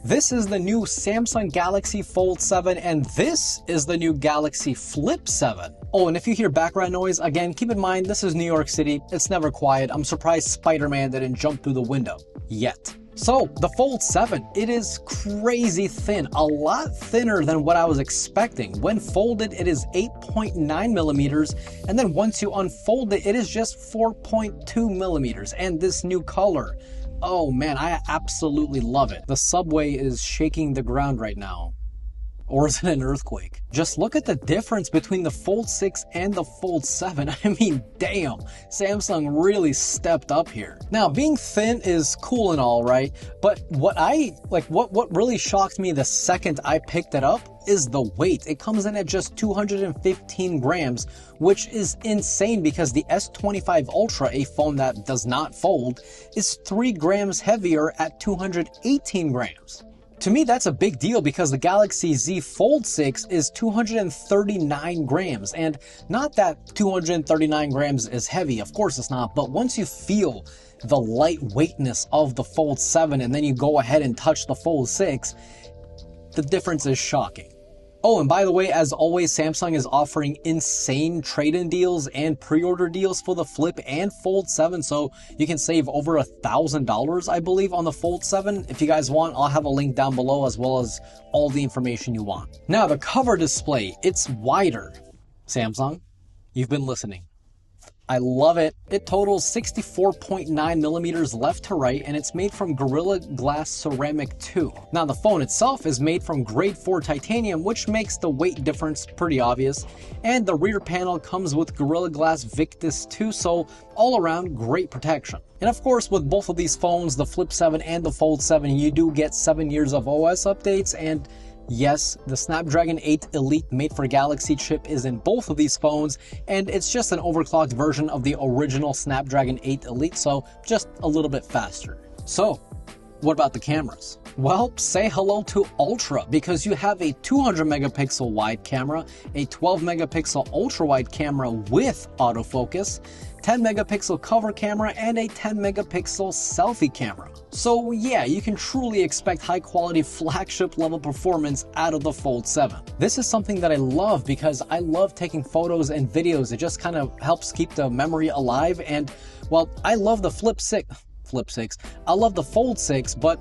This is the new Samsung Galaxy Fold 7 and this is the new Galaxy Flip 7. Oh, and if you hear background noise, again, keep in mind this is New York City. It's never quiet. I'm surprised Spider-Man didn't jump through the window yet. So, the Fold 7, it is crazy thin, a lot thinner than what I was expecting. When folded, it is 8.9 millimeters, and then once you unfold it, it is just 4.2 millimeters. And this new color, oh man, I absolutely love it. The subway is shaking the ground right now. Or is it an earthquake? Just look at the difference between the Fold 6 and the Fold 7. I mean, damn, Samsung really stepped up here. Now, being thin is cool and all, right? But what really shocked me the second I picked it up is the weight. It comes in at just 215 grams, which is insane because the S25 Ultra, a phone that does not fold, is 3 grams heavier at 218 grams. To me, that's a big deal because the Galaxy Z Fold 6 is 239 grams. And not that 239 grams is heavy, of course it's not, but once you feel the lightweightness of the Fold 7 and then you go ahead and touch the Fold 6, the difference is shocking. Oh, and by the way, as always, Samsung is offering insane trade-in deals and pre-order deals for the Flip and Fold 7, so you can save over $1,000, I believe, on the Fold 7. If you guys want, I'll have a link down below as well as all the information you want. Now, the cover display, it's wider. Samsung, you've been listening. I love it. It totals 64.9 millimeters left to right, and it's made from Gorilla Glass Ceramic 2. Now, the phone itself is made from grade 4 titanium, which makes the weight difference pretty obvious. And the rear panel comes with Gorilla Glass Victus 2, so all around great protection. And of course, with both of these phones, the Flip 7 and the Fold 7, you do get 7 years of OS updates, and yes, the Snapdragon 8 Elite made for Galaxy chip is in both of these phones, and it's just an overclocked version of the original Snapdragon 8 Elite, so just a little bit faster. So, what about the cameras? Well, say hello to Ultra, because you have a 200 megapixel wide camera, a 12 megapixel ultra wide camera with autofocus, 10 megapixel cover camera, and a 10 megapixel selfie camera. So yeah, you can truly expect high quality flagship level performance out of the Fold 7. This is something that I love because I love taking photos and videos. It just kind of helps keep the memory alive, and well, I love the Flip 6. I love the Fold 6, but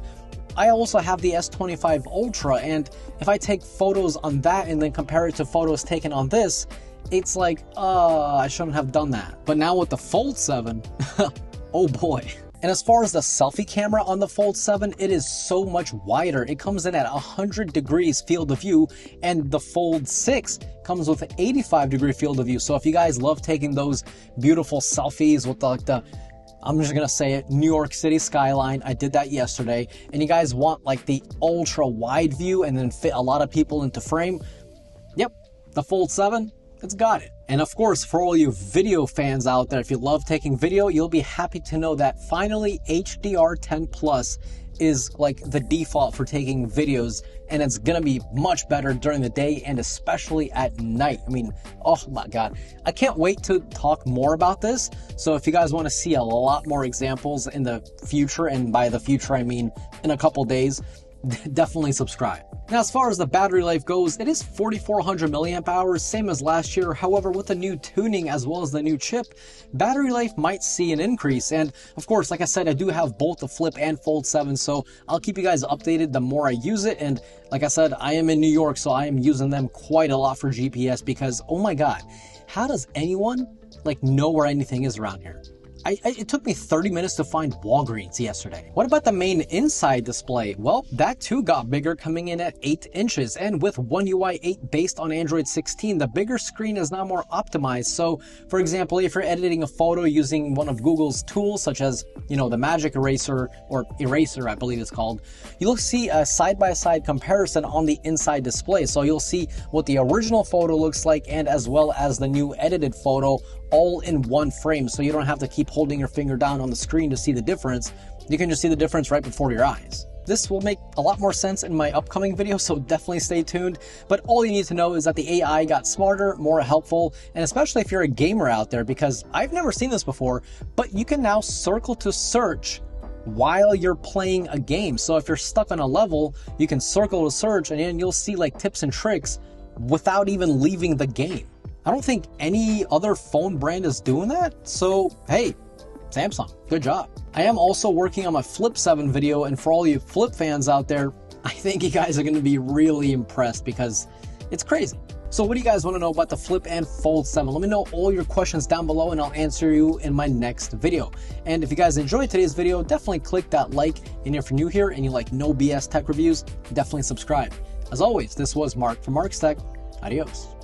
I also have the S25 Ultra, and if I take photos on that and then compare it to photos taken on this, it's like, I shouldn't have done that. But now with the Fold 7, oh boy. And as far as the selfie camera on the Fold 7, it is so much wider. It comes in at 100 degrees field of view, and the Fold 6 comes with an 85 degree field of view. So if you guys love taking those beautiful selfies with the I'm just gonna say it, New York City skyline, I did that yesterday, and you guys want like the ultra wide view and then fit a lot of people into frame, yep, the Fold 7, it's got it. And of course, for all you video fans out there, if you love taking video, you'll be happy to know that finally HDR10 Plus is like the default for taking videos, and it's gonna be much better during the day and especially at night. I mean, oh my god, I can't wait to talk more about this. So if you guys want to see a lot more examples in the future, and by the future I mean in a couple days, definitely subscribe. Now, as far as the battery life goes, it is 4,400 milliamp hours, same as last year. However, with the new tuning as well as the new chip, battery life might see an increase. And of course, like I said, I do have both the Flip and Fold 7, so I'll keep you guys updated the more I use it. And like I said, I am in New York, so I am using them quite a lot for GPS because, oh my god, how does anyone like know where anything is around here? It took me 30 minutes to find Walgreens yesterday. What about the main inside display? Well, that too got bigger, coming in at 8 inches, and with One UI 8 based on Android 16, the bigger screen is now more optimized. So, for example, if you're editing a photo using one of Google's tools, such as, you know, the Magic Eraser, or Eraser, I believe it's called, you'll see a side-by-side comparison on the inside display. So you'll see what the original photo looks like, and as well as the new edited photo, all in one frame, so you don't have to keep holding your finger down on the screen to see the difference. You can just see the difference right before your eyes. This will make a lot more sense in my upcoming video, so definitely stay tuned. But all you need to know is that the AI got smarter, more helpful, and especially if you're a gamer out there, because I've never seen this before, but you can now circle to search while you're playing a game. So if you're stuck on a level, you can circle to search and then you'll see like tips and tricks without even leaving the game. I don't think any other phone brand is doing that. So hey, Samsung, good job. I am also working on my Flip 7 video, and for all you Flip fans out there, I think you guys are going to be really impressed because it's crazy. So what do you guys want to know about the Flip and Fold 7? Let me know all your questions down below and I'll answer you in my next video. And if you guys enjoyed today's video, definitely click that like. And if you're new here and you like no BS tech reviews, definitely subscribe. As always, this was Mark from Mark's Tech. Adios.